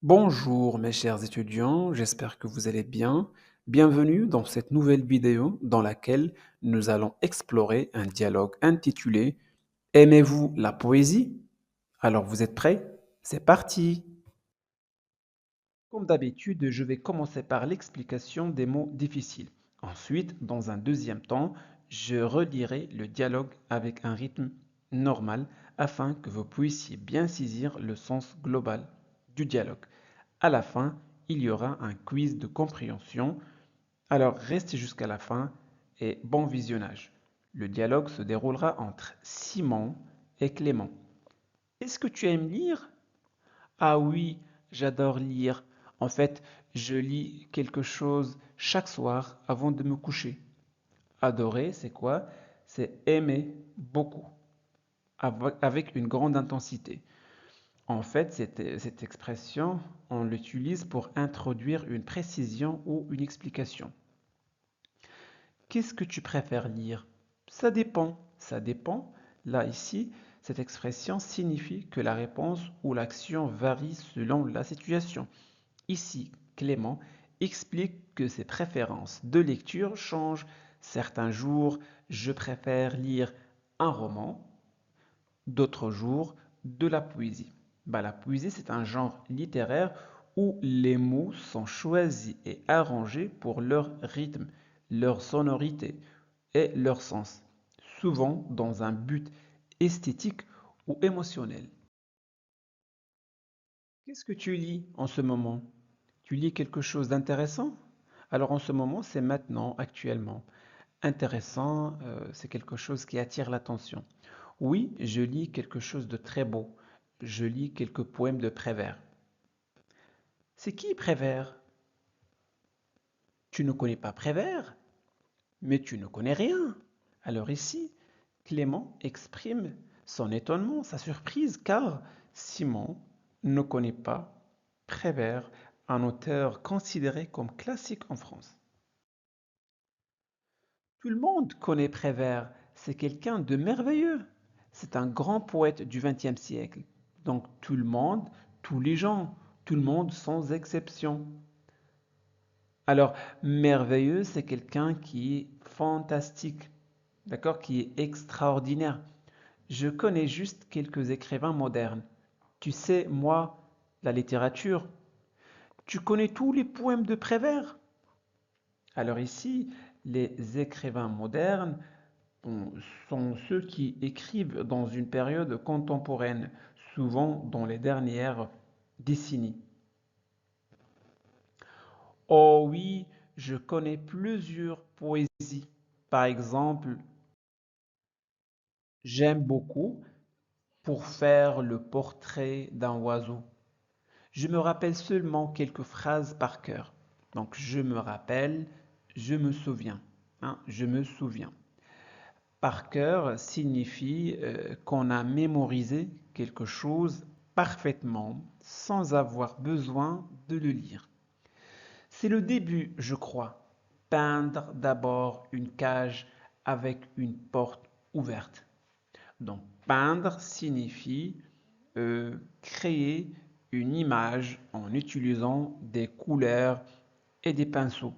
Bonjour mes chers étudiants, j'espère que vous allez bien. Bienvenue dans cette nouvelle vidéo dans laquelle nous allons explorer un dialogue intitulé Aimez-vous la poésie? Alors vous êtes prêts? C'est parti! Comme d'habitude, je vais commencer par l'explication des mots difficiles. Ensuite, dans un deuxième temps, je relirai le dialogue avec un rythme normal afin que vous puissiez bien saisir le sens global du dialogue. À la fin, il y aura un quiz de compréhension. Alors restez jusqu'à la fin et bon visionnage. Le dialogue se déroulera entre Simon et Clément. Est-ce que tu aimes lire? Ah oui, j'adore lire. En fait, je lis quelque chose chaque soir avant de me coucher. Adorer, c'est quoi? C'est aimer beaucoup, avec une grande intensité. En fait, cette expression, on l'utilise pour introduire une précision ou une explication. Qu'est-ce que tu préfères lire? Ça dépend. Ça dépend. Là, ici, cette expression signifie que la réponse ou l'action varie selon la situation. Ici, Clément explique que ses préférences de lecture changent. Certains jours, je préfère lire un roman, d'autres jours, de la poésie. La poésie, c'est un genre littéraire où les mots sont choisis et arrangés pour leur rythme, leur sonorité et leur sens, souvent dans un but esthétique ou émotionnel. Qu'est-ce que tu lis en ce moment? Tu lis quelque chose d'intéressant? Alors en ce moment, c'est maintenant, actuellement. Intéressant, c'est quelque chose qui attire l'attention. Oui, je lis quelque chose de très beau. Je lis quelques poèmes de Prévert. C'est qui Prévert? Tu ne connais pas Prévert? Mais tu ne connais rien. Alors ici, Clément exprime son étonnement, sa surprise, car Simon ne connaît pas Prévert, un auteur considéré comme classique en France. Tout le monde connaît Prévert, c'est quelqu'un de merveilleux. C'est un grand poète du XXe siècle. Donc tout le monde, tous les gens, tout le monde sans exception. Alors, merveilleux, c'est quelqu'un qui est fantastique, d'accord, qui est extraordinaire. Je connais juste quelques écrivains modernes. Tu sais, moi, la littérature, tu connais tous les poèmes de Prévert? Alors ici, les écrivains modernes sont ceux qui écrivent dans une période contemporaine, souvent dans les dernières décennies. Oh oui, je connais plusieurs poésies. Par exemple, j'aime beaucoup pour faire le portrait d'un oiseau. Je me rappelle seulement quelques phrases par cœur. Donc je me rappelle, je me souviens. Hein, je me souviens. Par cœur signifie qu'on a mémorisé quelque chose parfaitement sans avoir besoin de le lire. C'est le début, je crois. Peindre d'abord une cage avec une porte ouverte. Donc peindre signifie créer une image en utilisant des couleurs et des pinceaux.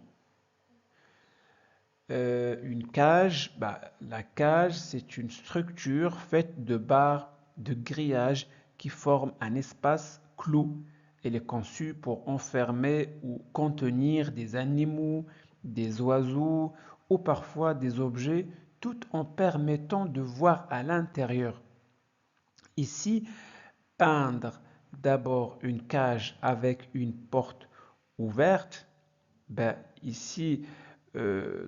Une cage, la cage, c'est une structure faite de barres de grillage qui forment un espace clos. Elle est conçue pour enfermer ou contenir des animaux, des oiseaux ou parfois des objets, tout en permettant de voir à l'intérieur. Ici, peindre d'abord une cage avec une porte ouverte, ici,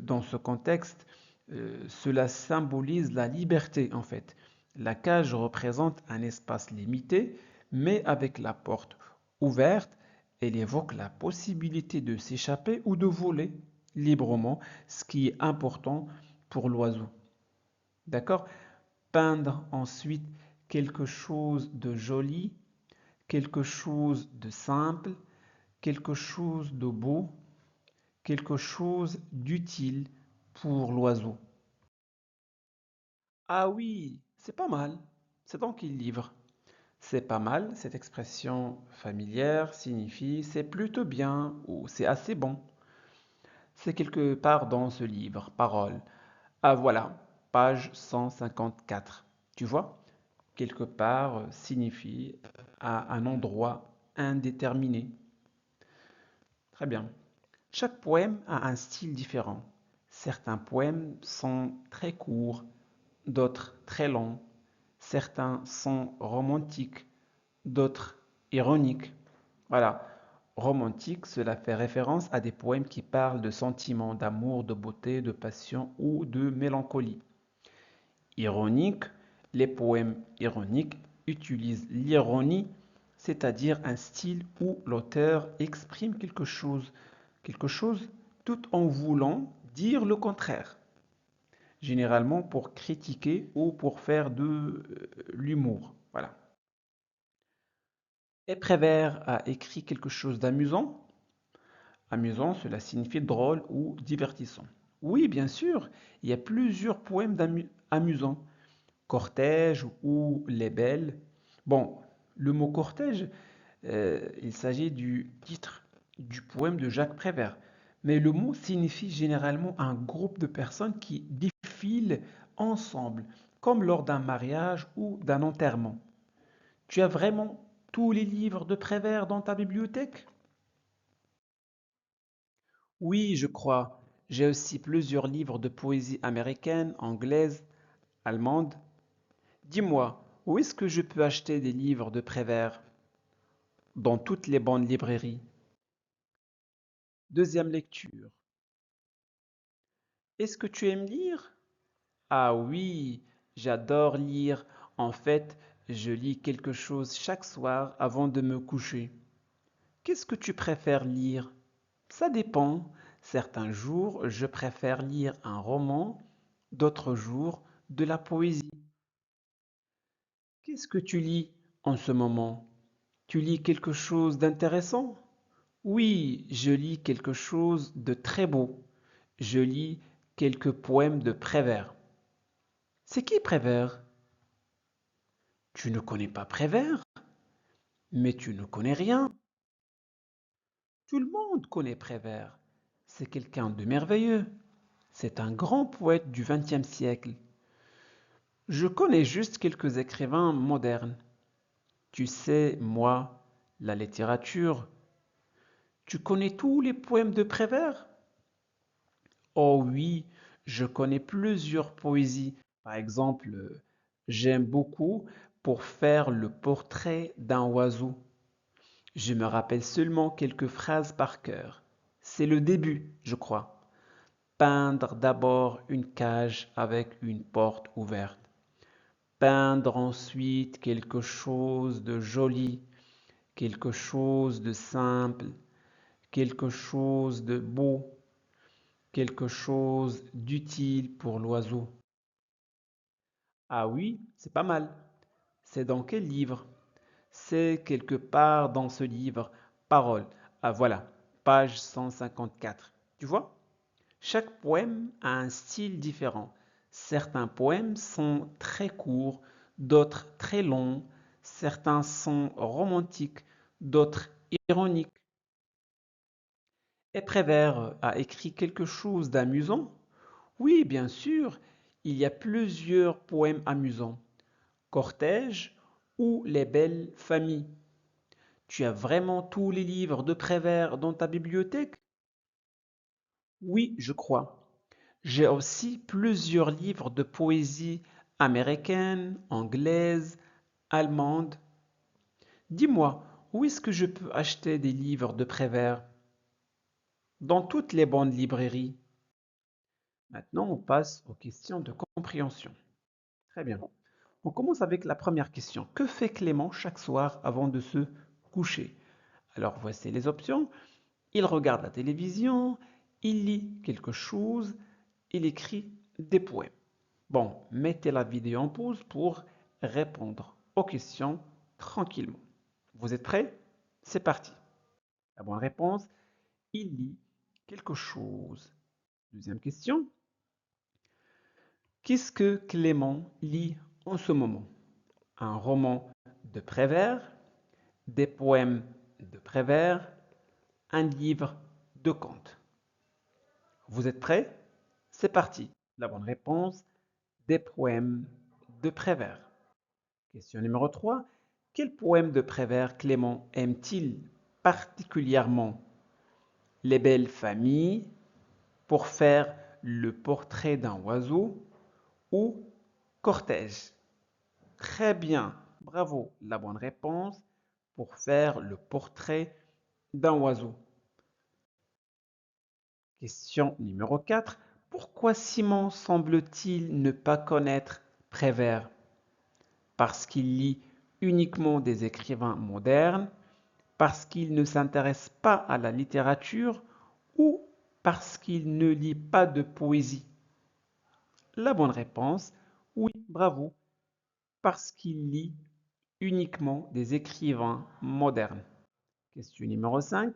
dans ce contexte, cela symbolise la liberté en fait. La cage représente un espace limité, mais avec la porte ouverte, elle évoque la possibilité de s'échapper ou de voler librement, ce qui est important pour l'oiseau. D'accord? Peindre ensuite quelque chose de joli, quelque chose de simple, quelque chose de beau, quelque chose d'utile pour l'oiseau. Ah oui, c'est pas mal. C'est dans quel livre? C'est pas mal, cette expression familière signifie c'est plutôt bien ou c'est assez bon. C'est quelque part dans ce livre, Parole. Ah voilà, page 154. Tu vois, quelque part signifie à un endroit indéterminé. Très bien. Chaque poème a un style différent. Certains poèmes sont très courts, d'autres très longs. Certains sont romantiques, d'autres ironiques. Voilà. Romantique, cela fait référence à des poèmes qui parlent de sentiments, d'amour, de beauté, de passion ou de mélancolie. Ironique, les poèmes ironiques utilisent l'ironie, c'est-à-dire un style où l'auteur exprime quelque chose tout en voulant dire le contraire, généralement pour critiquer ou pour faire de l'humour. Voilà. Et Prévert a écrit quelque chose d'amusant. Amusant, cela signifie drôle ou divertissant. Oui, bien sûr, il y a plusieurs poèmes amusants. Cortège ou les belles. Bon, le mot cortège, il s'agit du titre du poème de Jacques Prévert. Mais le mot signifie généralement un groupe de personnes qui défilent ensemble, comme lors d'un mariage ou d'un enterrement. Tu as vraiment tous les livres de Prévert dans ta bibliothèque? Oui, je crois. J'ai aussi plusieurs livres de poésie américaine, anglaise, allemande. Dis-moi, où est-ce que je peux acheter des livres de Prévert? Dans toutes les bonnes librairies. Deuxième lecture. Est-ce que tu aimes lire? Ah oui, j'adore lire. En fait, je lis quelque chose chaque soir avant de me coucher. Qu'est-ce que tu préfères lire? Ça dépend. Certains jours, je préfère lire un roman, d'autres jours, de la poésie. Qu'est-ce que tu lis en ce moment? Tu lis quelque chose d'intéressant? Oui, je lis quelque chose de très beau. Je lis quelques poèmes de Prévert. C'est qui Prévert? Tu ne connais pas Prévert? Mais tu ne connais rien. Tout le monde connaît Prévert. C'est quelqu'un de merveilleux. C'est un grand poète du XXe siècle. Je connais juste quelques écrivains modernes. Tu sais, moi, la littérature. Tu connais tous les poèmes de Prévert? Oh oui, je connais plusieurs poésies. Par exemple, j'aime beaucoup pour faire le portrait d'un oiseau. Je me rappelle seulement quelques phrases par cœur. C'est le début, je crois. Peindre d'abord une cage avec une porte ouverte. Peindre ensuite quelque chose de joli, quelque chose de simple, quelque chose de beau, quelque chose d'utile pour l'oiseau. Ah oui, c'est pas mal. C'est dans quel livre? C'est quelque part dans ce livre. Parole. Ah voilà, page 154. Tu vois? Chaque poème a un style différent. Certains poèmes sont très courts, d'autres très longs. Certains sont romantiques, d'autres ironiques. Et Prévert a écrit quelque chose d'amusant? Oui, bien sûr, il y a plusieurs poèmes amusants. Cortège ou Les belles familles. Tu as vraiment tous les livres de Prévert dans ta bibliothèque? Oui, je crois. J'ai aussi plusieurs livres de poésie américaine, anglaise, allemande. Dis-moi, où est-ce que je peux acheter des livres de Prévert? Dans toutes les bonnes librairies. Maintenant, on passe aux questions de compréhension. Très bien. On commence avec la première question. Que fait Clément chaque soir avant de se coucher? Alors, voici les options. Il regarde la télévision, il lit quelque chose, il écrit des poèmes. Bon, mettez la vidéo en pause pour répondre aux questions tranquillement. Vous êtes prêts? C'est parti. La bonne réponse, il lit quelque chose. Deuxième question, qu'est-ce que Clément lit en ce moment? Un roman de Prévert, des poèmes de Prévert, un livre de contes. Vous êtes prêts? C'est parti. La bonne réponse, des poèmes de Prévert. Question numéro 3. Quel poème de Prévert Clément aime-t-il particulièrement? Les belles familles, pour faire le portrait d'un oiseau ou cortège? Très bien, bravo. La bonne réponse, pour faire le portrait d'un oiseau. Question numéro 4. Pourquoi Simon semble-t-il ne pas connaître Prévert? Parce qu'il lit uniquement des écrivains modernes, parce qu'il ne s'intéresse pas à la littérature ou parce qu'il ne lit pas de poésie? La bonne réponse, oui, bravo, parce qu'il lit uniquement des écrivains modernes. Question numéro 5.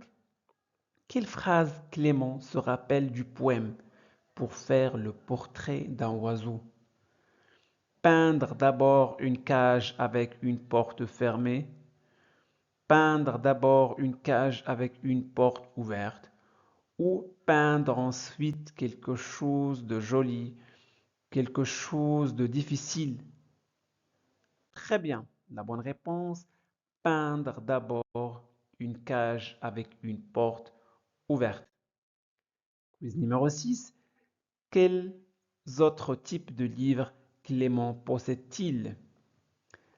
Quelle phrase Clément se rappelle du poème pour faire le portrait d'un oiseau? Peindre d'abord une cage avec une porte fermée. Peindre d'abord une cage avec une porte ouverte. Ou peindre ensuite quelque chose de joli, quelque chose de difficile. Très bien. La bonne réponse, peindre d'abord une cage avec une porte ouverte. Quiz numéro 6. Quels autres types de livres Clément possède-t-il?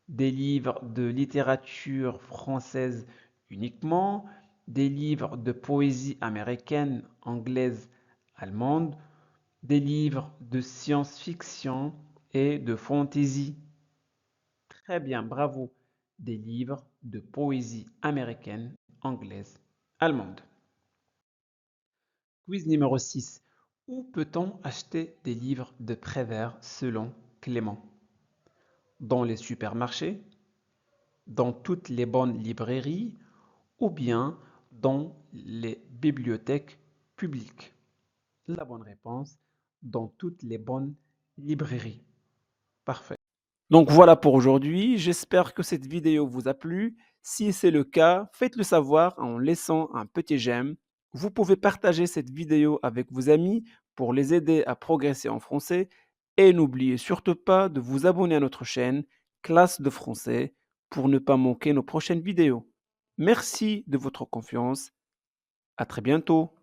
Des livres de littérature française uniquement, des livres de poésie américaine, anglaise, allemande, des livres de science-fiction et de fantasy? Très bien, bravo. Des livres de poésie américaine, anglaise, allemande. Quiz numéro 6. Où peut-on acheter des livres de Prévert selon Clément? Dans les supermarchés, dans toutes les bonnes librairies ou bien dans les bibliothèques publiques? La bonne réponse, dans toutes les bonnes librairies. Parfait. Donc voilà pour aujourd'hui. J'espère que cette vidéo vous a plu. Si c'est le cas, faites-le savoir en laissant un petit j'aime. Vous pouvez partager cette vidéo avec vos amis pour les aider à progresser en français. Et n'oubliez surtout pas de vous abonner à notre chaîne Classe de français pour ne pas manquer nos prochaines vidéos. Merci de votre confiance. À très bientôt.